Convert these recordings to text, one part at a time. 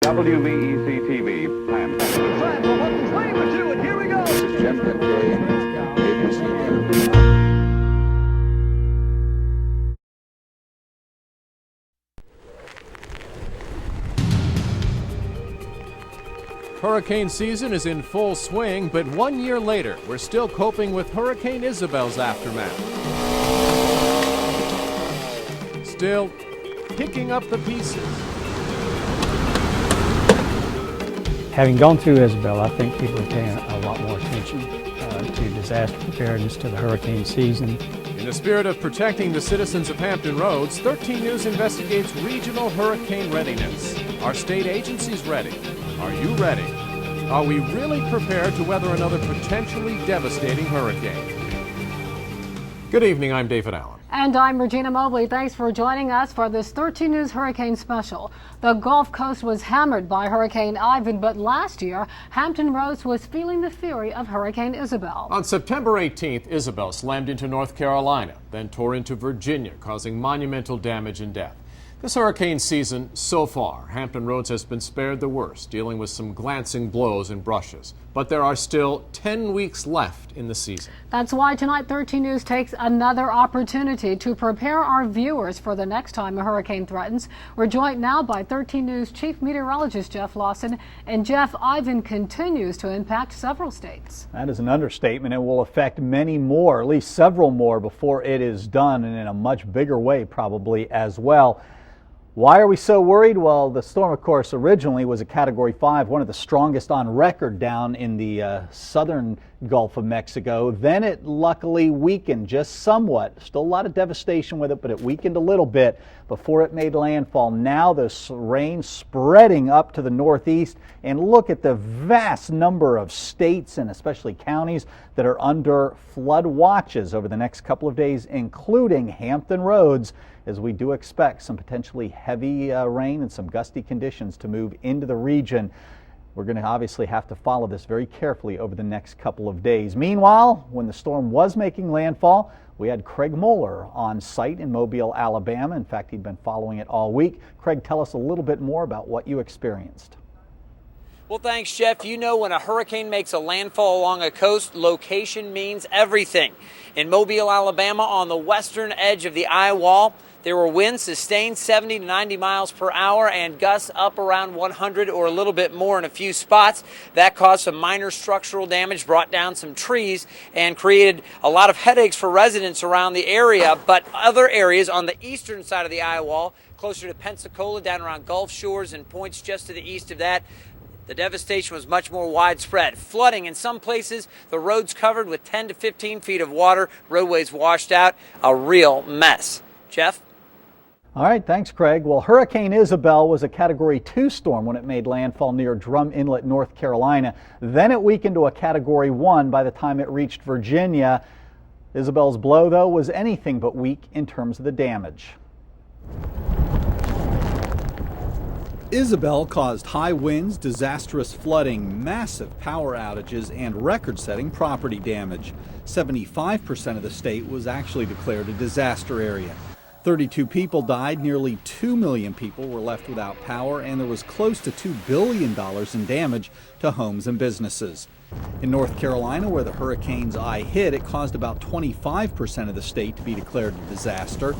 WVEC-TV, Hampton. And here we go. This is Jeff McKay, ABC News. Hurricane season is in full swing, but 1 year later, we're still coping with Hurricane Isabel's aftermath. Still picking up the pieces. Having gone through Isabel, I think people are paying a lot more attention to disaster preparedness, to the hurricane season. In the spirit of protecting the citizens of Hampton Roads, 13 News investigates regional hurricane readiness. Are state agencies ready? Are you ready? Are we really prepared to weather another potentially devastating hurricane? Good evening, I'm David Allen. And I'm Regina Mobley. Thanks for joining us for this 13 News Hurricane Special. The Gulf Coast was hammered by Hurricane Ivan, but last year, Hampton Roads was feeling the fury of Hurricane Isabel. On September 18th, Isabel slammed into North Carolina, then tore into Virginia, causing monumental damage and death. This hurricane season, so far, Hampton Roads has been spared the worst, dealing with some glancing blows and brushes. But there are still 10 weeks left in the season. That's why tonight 13 News takes another opportunity to prepare our viewers for the next time a hurricane threatens. We're joined now by 13 News Chief Meteorologist Jeff Lawson. And Jeff, Ivan continues to impact several states. That is an understatement. It will affect many more, at least several more, before it is done, and in a much bigger way probably as well. Why are we so worried? Well, the storm, of course, originally was a Category 5, one of the strongest on record down in the southern Gulf of Mexico. Then it luckily weakened just somewhat. Still a lot of devastation with it, but it weakened a little bit before it made landfall. Now the rain spreading up to the northeast, and look at the vast number of states and especially counties that are under flood watches over the next couple of days, including Hampton Roads, as we do expect some potentially heavy rain and some gusty conditions to move into the region. We're going to obviously have to follow this very carefully over the next couple of days. Meanwhile, when the storm was making landfall, we had Craig Moeller on site in Mobile, Alabama. In fact, he'd been following it all week. Craig, tell us a little bit more about what you experienced. Well, thanks, Jeff. You know, when a hurricane makes a landfall along a coast, location means everything. In Mobile, Alabama, on the western edge of the eye wall, there were winds sustained 70 to 90 miles per hour and gusts up around 100 or a little bit more in a few spots. That caused some minor structural damage, brought down some trees, and created a lot of headaches for residents around the area. But other areas on the eastern side of the eye wall, closer to Pensacola, down around Gulf Shores and points just to the east of that, the devastation was much more widespread. Flooding in some places, the roads covered with 10 to 15 feet of water, roadways washed out, a real mess. Jeff? All right, thanks, Craig. Well, Hurricane Isabel was a Category 2 storm when it made landfall near Drum Inlet, North Carolina. Then it weakened to a Category 1 by the time it reached Virginia. Isabel's blow, though, was anything but weak in terms of the damage. Isabel caused high winds, disastrous flooding, massive power outages, and record-setting property damage. 75% of the state was actually declared a disaster area. 32 people died, nearly 2 million people were left without power, and there was close to $2 billion in damage to homes and businesses. In North Carolina, where the hurricane's eye hit, it caused about 25% of the state to be declared a disaster.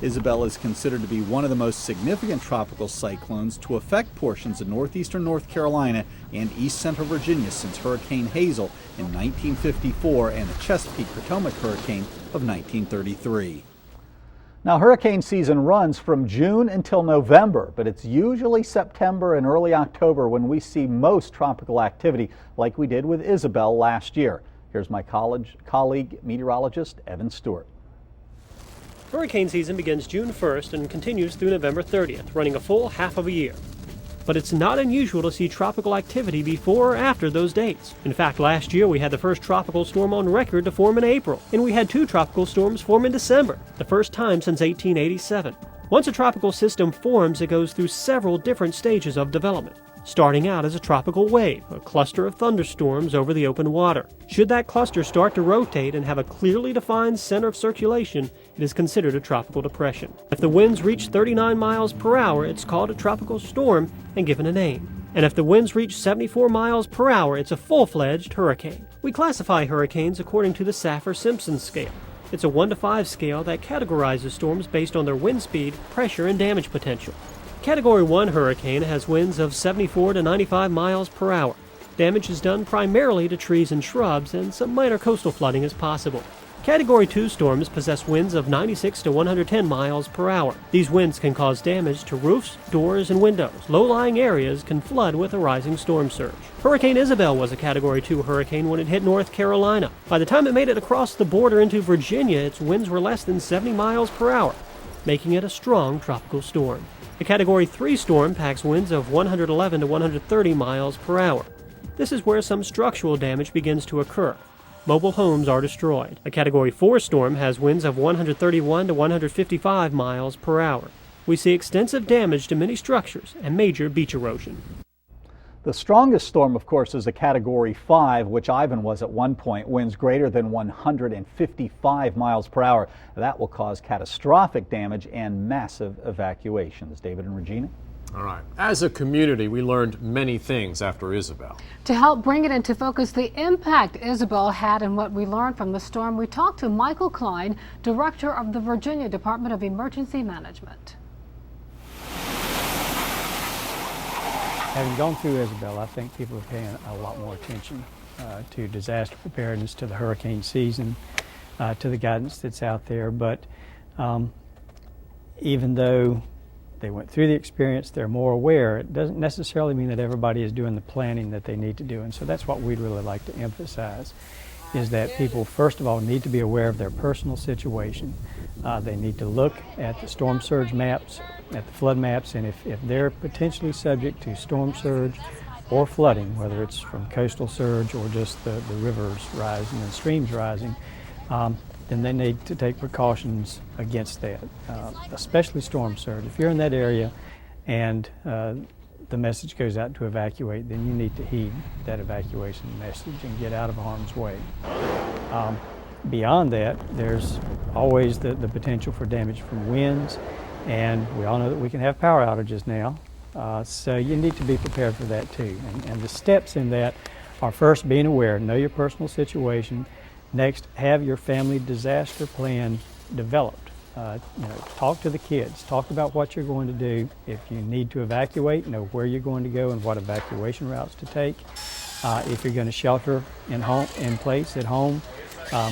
Isabel is considered to be one of the most significant tropical cyclones to affect portions of northeastern North Carolina and east central Virginia since Hurricane Hazel in 1954 and the Chesapeake-Potomac hurricane of 1933. Now, hurricane season runs from June until November, but it's usually September and early October when we see most tropical activity, like we did with Isabel last year. Here's my colleague, meteorologist Evan Stewart. Hurricane season begins June 1st and continues through November 30th, running a full half of a year. But it's not unusual to see tropical activity before or after those dates. In fact, last year we had the first tropical storm on record to form in April, and we had 2 tropical storms form in December, the first time since 1887. Once a tropical system forms, it goes through several different stages of development. starting out as a tropical wave, a cluster of thunderstorms over the open water. Should that cluster start to rotate and have a clearly defined center of circulation, it is considered a tropical depression. If the winds reach 39 miles per hour, it's called a tropical storm and given a name. And if the winds reach 74 miles per hour, it's a full-fledged hurricane. We classify hurricanes according to the Saffir-Simpson scale. It's a 1 to 5 scale that categorizes storms based on their wind speed, pressure, and damage potential. Category 1 hurricane has winds of 74 to 95 miles per hour. Damage is done primarily to trees and shrubs, and some minor coastal flooding is possible. Category 2 storms possess winds of 96 to 110 miles per hour. These winds can cause damage to roofs, doors, and windows. Low-lying areas can flood with a rising storm surge. Hurricane Isabel was a Category 2 hurricane when it hit North Carolina. By the time it made it across the border into Virginia, its winds were less than 70 miles per hour, making it a strong tropical storm. A Category 3 storm packs winds of 111 to 130 miles per hour. This is where some structural damage begins to occur. Mobile homes are destroyed. A Category 4 storm has winds of 131 to 155 miles per hour. We see extensive damage to many structures and major beach erosion. The strongest storm, of course, is a Category 5, which Ivan was at one point, winds greater than 155 miles per hour. That will cause catastrophic damage and massive evacuations. David and Regina? All right. As a community, we learned many things after Isabel. To help bring it into focus the impact Isabel had and what we learned from the storm, we talked to Michael Klein, Director of the Virginia Department of Emergency Management. Having gone through Isabel, I think people are paying a lot more attention to disaster preparedness, to the hurricane season, to the guidance that's out there. But even though they went through the experience, they're more aware, it doesn't necessarily mean that everybody is doing the planning that they need to do. And so that's what we'd really like to emphasize, is that people, first of all, need to be aware of their personal situation. They need to look at the storm surge maps, at the flood maps, and if they're potentially subject to storm surge or flooding, whether it's from coastal surge or just the rivers rising and streams rising, then they need to take precautions against that, especially storm surge. If you're in that area and the message goes out to evacuate, then you need to heed that evacuation message and get out of harm's way. Beyond that, there's always the potential for damage from winds, and we all know that we can have power outages now, so you need to be prepared for that too. And the steps in that are, first, being aware, know your personal situation. Next, have your family disaster plan developed. Talk to the kids, talk about what you're going to do. If you need to evacuate, know where you're going to go and what evacuation routes to take. If you're going to shelter in place at home,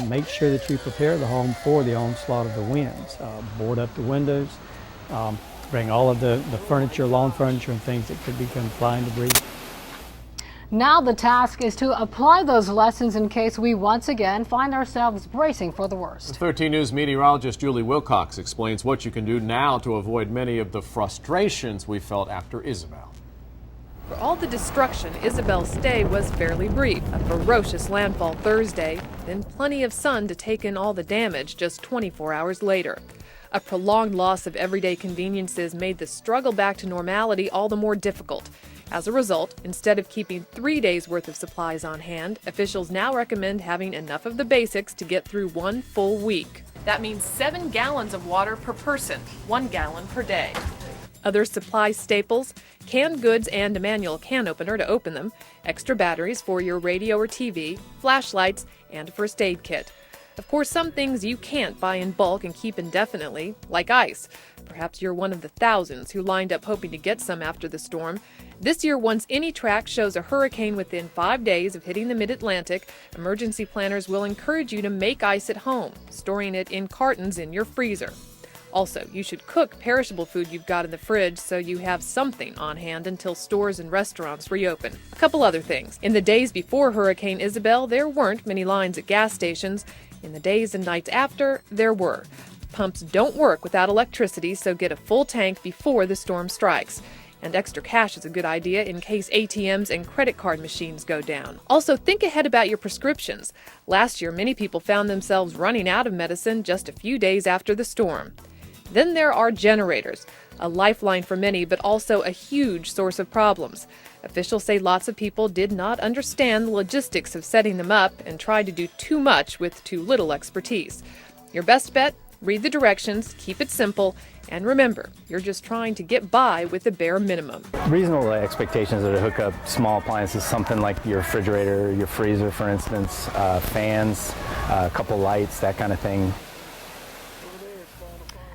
make sure that you prepare the home for the onslaught of the winds. Board up the windows, bring all of the furniture, lawn furniture, and things that could become flying debris. Now the task is to apply those lessons in case we once again find ourselves bracing for the worst. 13 News meteorologist Julie Wilcox explains what you can do now to avoid many of the frustrations we felt after Isabel. For all the destruction, Isabel's stay was fairly brief. A ferocious landfall Thursday, then plenty of sun to take in all the damage just 24 hours later. A prolonged loss of everyday conveniences made the struggle back to normality all the more difficult. As a result, instead of keeping 3 days' worth of supplies on hand, officials now recommend having enough of the basics to get through 1 full week. That means 7 gallons of water per person, 1 gallon per day. Other supply staples: canned goods and a manual can opener to open them, extra batteries for your radio or TV, flashlights, and a first aid kit. Of course, some things you can't buy in bulk and keep indefinitely, like ice. Perhaps you're one of the thousands who lined up hoping to get some after the storm. This year, once any track shows a hurricane within 5 days of hitting the mid-Atlantic, emergency planners will encourage you to make ice at home, storing it in cartons in your freezer. Also, you should cook perishable food you've got in the fridge so you have something on hand until stores and restaurants reopen. A couple other things. In the days before Hurricane Isabel, there weren't many lines at gas stations. In the days and nights after, there were. Pumps don't work without electricity, so get a full tank before the storm strikes. And extra cash is a good idea in case ATMs and credit card machines go down. Also, think ahead about your prescriptions. Last year, many people found themselves running out of medicine just a few days after the storm. Then there are generators. a lifeline for many, but also a huge source of problems. Officials say lots of people did not understand the logistics of setting them up and tried to do too much with too little expertise. Your best bet? Read the directions, keep it simple, and remember, you're just trying to get by with the bare minimum. Reasonable expectations are to hook up small appliances, something like your refrigerator, your freezer, for instance, fans, a couple lights, that kind of thing.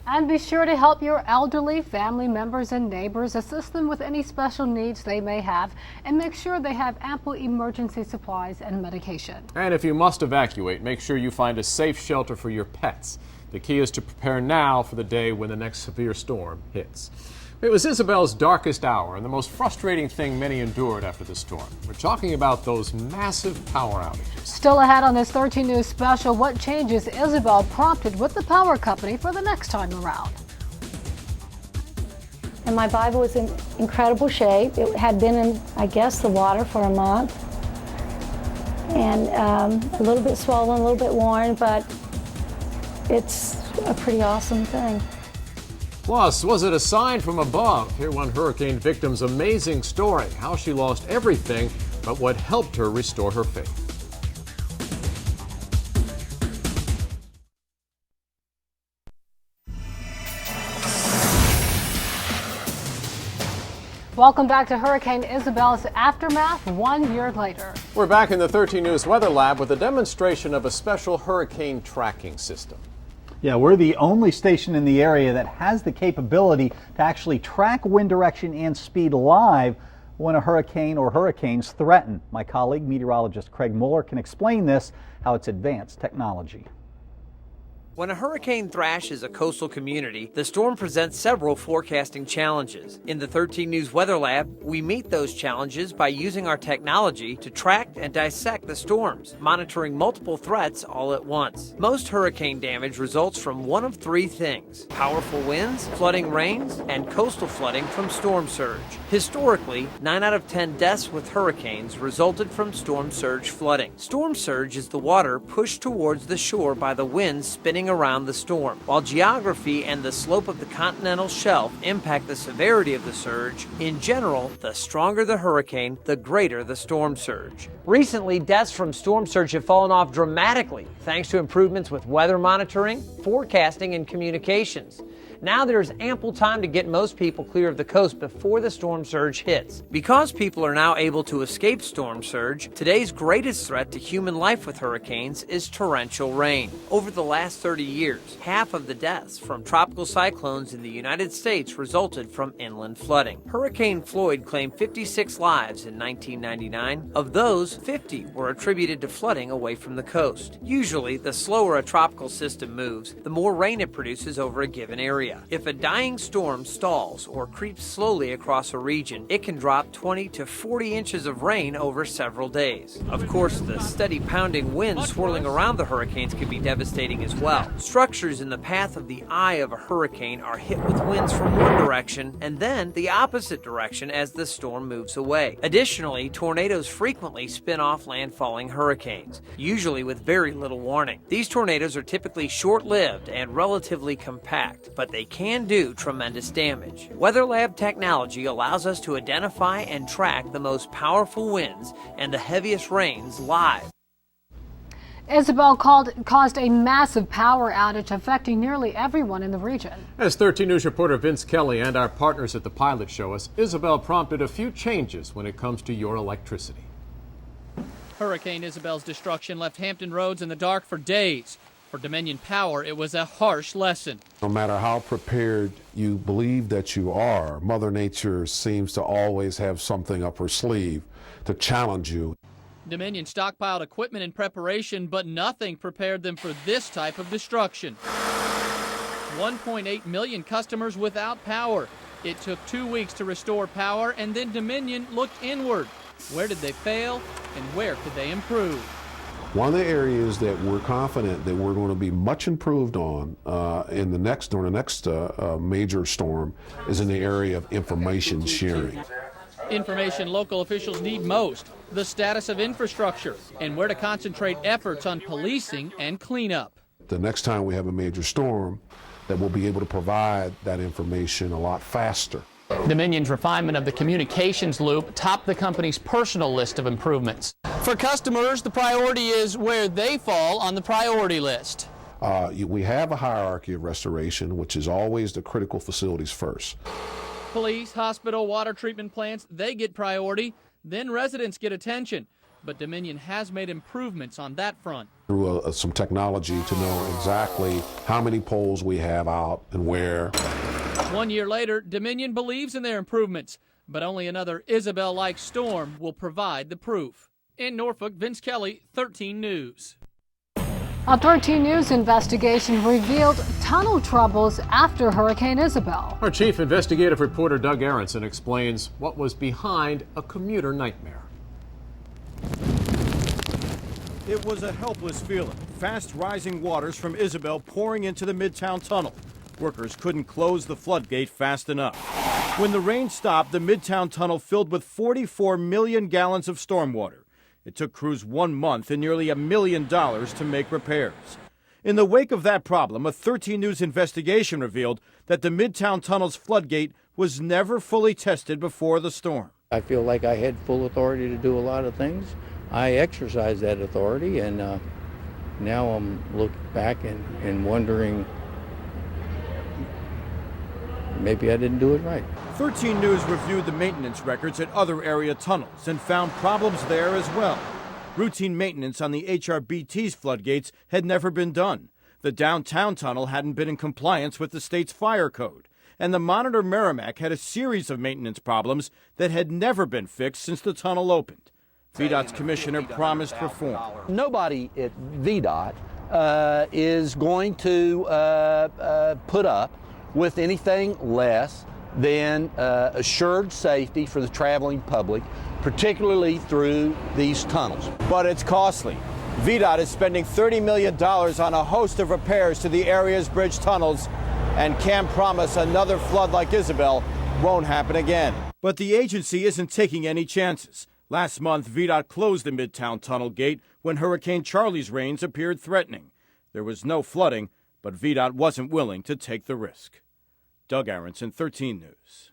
And be sure to help your elderly family members and neighbors, assist them with any special needs they may have, and make sure they have ample emergency supplies and medication. And if you must evacuate, make sure you find a safe shelter for your pets. The key is to prepare now for the day when the next severe storm hits. It was Isabel's darkest hour and the most frustrating thing many endured after the storm. We're talking about those massive power outages. Still ahead on this 13 News special, what changes Isabel prompted with the power company for the next time around. And my Bible was in incredible shape. It had been in, I guess, the water for a month. And a little bit swollen, a little bit worn, but it's a pretty awesome thing. Plus, was it a sign from above? Hear one hurricane victim's amazing story, how she lost everything, but what helped her restore her faith. Welcome back to Hurricane Isabel's aftermath 1 year later. We're back in the 13 News Weather Lab with a demonstration of a special hurricane tracking system. Yeah, we're the only station in the area that has the capability to actually track wind direction and speed live when a hurricane or hurricanes threaten. My colleague, meteorologist Craig Muller, can explain this, how it's advanced technology. When a hurricane thrashes a coastal community, the storm presents several forecasting challenges. In the 13 News Weather Lab, we meet those challenges by using our technology to track and dissect the storms, monitoring multiple threats all at once. Most hurricane damage results from one of three things: powerful winds, flooding rains, and coastal flooding from storm surge. Historically, 9 out of 10 deaths with hurricanes resulted from storm surge flooding. Storm surge is the water pushed towards the shore by the winds spinning around the storm. While geography and the slope of the continental shelf impact the severity of the surge, in general, the stronger the hurricane, the greater the storm surge. Recently, deaths from storm surge have fallen off dramatically thanks to improvements with weather monitoring, forecasting, and communications. Now there's ample time to get most people clear of the coast before the storm surge hits. Because people are now able to escape storm surge, today's greatest threat to human life with hurricanes is torrential rain. Over the last 30 years, half of the deaths from tropical cyclones in the United States resulted from inland flooding. Hurricane Floyd claimed 56 lives in 1999. Of those, 50 were attributed to flooding away from the coast. Usually, the slower a tropical system moves, the more rain it produces over a given area. If a dying storm stalls or creeps slowly across a region, it can drop 20 to 40 inches of rain over several days. Of course, the steady pounding winds swirling around the hurricanes can be devastating as well. Structures in the path of the eye of a hurricane are hit with winds from one direction and then the opposite direction as the storm moves away. Additionally, tornadoes frequently spin off landfalling hurricanes, usually with very little warning. These tornadoes are typically short-lived and relatively compact, but they can do tremendous damage. Weather Lab technology allows us to identify and track the most powerful winds and the heaviest rains live. Isabel caused a massive power outage affecting nearly everyone in the region. As 13 News reporter Vince Kelly and our partners at the pilot show us, Isabel prompted a few changes when it comes to your electricity. Hurricane Isabel's destruction left Hampton Roads in the dark for days. For Dominion Power, it was a harsh lesson. No matter how prepared you believe that you are, Mother Nature seems to always have something up her sleeve to challenge you. Dominion stockpiled equipment in preparation, but nothing prepared them for this type of destruction. 1.8 million customers without power. It took 2 weeks to restore power, and then Dominion looked inward. Where did they fail, and where could they improve? One of the areas that we're confident that we're going to be much improved on during the next major storm is in the area of information sharing. Information local officials need most, the status of infrastructure, and where to concentrate efforts on policing and cleanup. The next time we have a major storm, that we'll be able to provide that information a lot faster. Dominion's refinement of the communications loop topped the company's personal list of improvements. For customers, the priority is where they fall on the priority list. We have a hierarchy of restoration, which is always the critical facilities first. Police, hospital, water treatment plants, they get priority, then residents get attention. But Dominion has made improvements on that front. Through some technology to know exactly how many poles we have out and where. 1 year later, Dominion believes in their improvements, but only another Isabel-like storm will provide the proof. In Norfolk, Vince Kelly, 13 News. A 13 News investigation revealed tunnel troubles after Hurricane Isabel. Our chief investigative reporter Doug Aronson explains what was behind a commuter nightmare. It was a helpless feeling. Fast rising waters from Isabel pouring into the Midtown Tunnel. Workers couldn't close the floodgate fast enough. When the rain stopped, the Midtown Tunnel filled with 44 million gallons of stormwater. It took crews 1 month and nearly $1 million to make repairs. In the wake of that problem, a 13 News investigation revealed that the Midtown Tunnel's floodgate was never fully tested before the storm. I feel like I had full authority to do a lot of things. I exercised that authority, and now I'm looking back and wondering maybe I didn't do it right. 13 News reviewed the maintenance records at other area tunnels and found problems there as well. Routine maintenance on the HRBT's floodgates had never been done. The downtown tunnel hadn't been in compliance with the state's fire code. And the Monitor Merrimack had a series of maintenance problems that had never been fixed since the tunnel opened. VDOT's commissioner promised reform. Nobody at VDOT is going to put up with anything less than assured safety for the traveling public, particularly through these tunnels. But it's costly. VDOT is spending $30 million on a host of repairs to the area's bridge tunnels and can't promise another flood like Isabel won't happen again. But the agency isn't taking any chances. Last month, VDOT closed the Midtown Tunnel gate when Hurricane Charlie's rains appeared threatening. There was no flooding, but VDOT wasn't willing to take the risk. Doug Aronson, 13 News.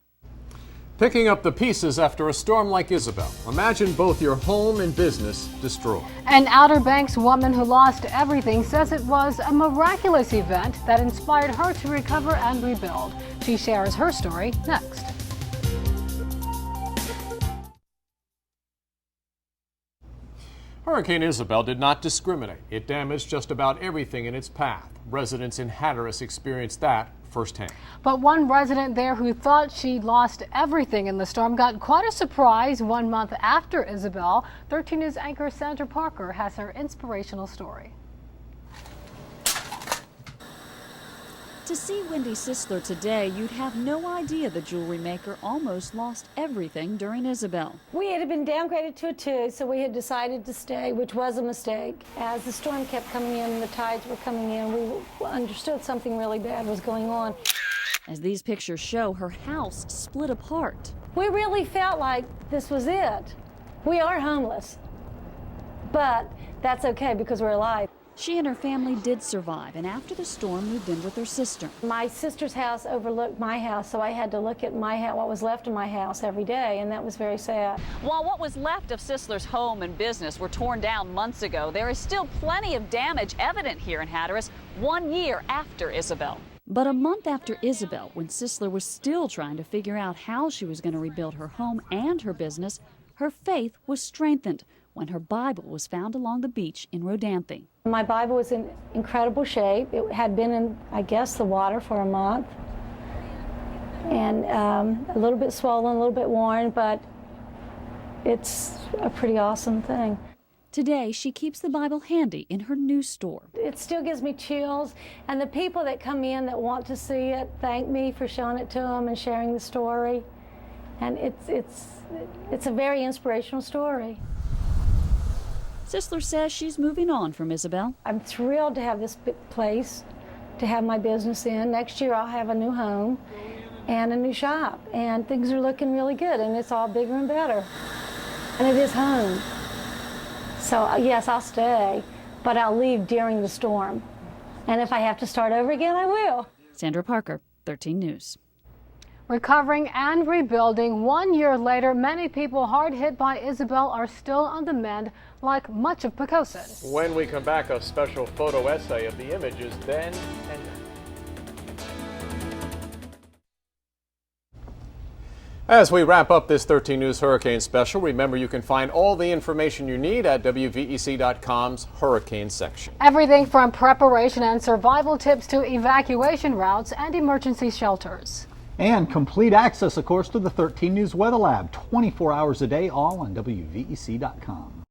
Picking up the pieces after a storm like Isabel. Imagine both your home and business destroyed. An Outer Banks woman who lost everything says it was a miraculous event that inspired her to recover and rebuild. She shares her story next. Hurricane Isabel did not discriminate. It damaged just about everything in its path. Residents in Hatteras experienced that firsthand. But one resident there who thought she'd lost everything in the storm got quite a surprise 1 month after Isabel. 13 News anchor Sandra Parker has her inspirational story. To see Wendy Sisler today, you'd have no idea the jewelry maker almost lost everything during Isabel. We had been downgraded to a 2, so we had decided to stay, which was a mistake. As the storm kept coming in and the tides were coming in, we understood something really bad was going on. As these pictures show, her house split apart. We really felt like this was it. We are homeless, but that's okay because we're alive. She and her family did survive, and after the storm moved in with her sister. My sister's house overlooked my house, so I had to look at my house, what was left of my house every day, and that was very sad. While what was left of Sisler's home and business were torn down months ago, there is still plenty of damage evident here in Hatteras 1 year after Isabel. But a month after Isabel, when Sisler was still trying to figure out how she was going to rebuild her home and her business, her faith was strengthened when her Bible was found along the beach in Rodanthe. My Bible was in incredible shape. It had been in, I guess, the water for a month. And a little bit swollen, a little bit worn, but it's a pretty awesome thing. Today, she keeps the Bible handy in her new store. It still gives me chills, and the people that come in that want to see it thank me for showing it to them and sharing the story. And it's a very inspirational story. Sisler says she's moving on from Isabel. I'm thrilled to have this place to have my business in. Next year I'll have a new home and a new shop, and things are looking really good, and it's all bigger and better. And it is home. So yes, I'll stay, but I'll leave during the storm. And if I have to start over again, I will. Sandra Parker, 13 News. Recovering and rebuilding 1 year later, many people hard hit by Isabel are still on the mend, like much of Poquoson. When we come back, a special photo essay of the images then and now. As we wrap up this 13 News Hurricane Special, remember you can find all the information you need at WVEC.com's Hurricane section. Everything from preparation and survival tips to evacuation routes and emergency shelters. And complete access, of course, to the 13 News Weather Lab, 24 hours a day, all on WVEC.com.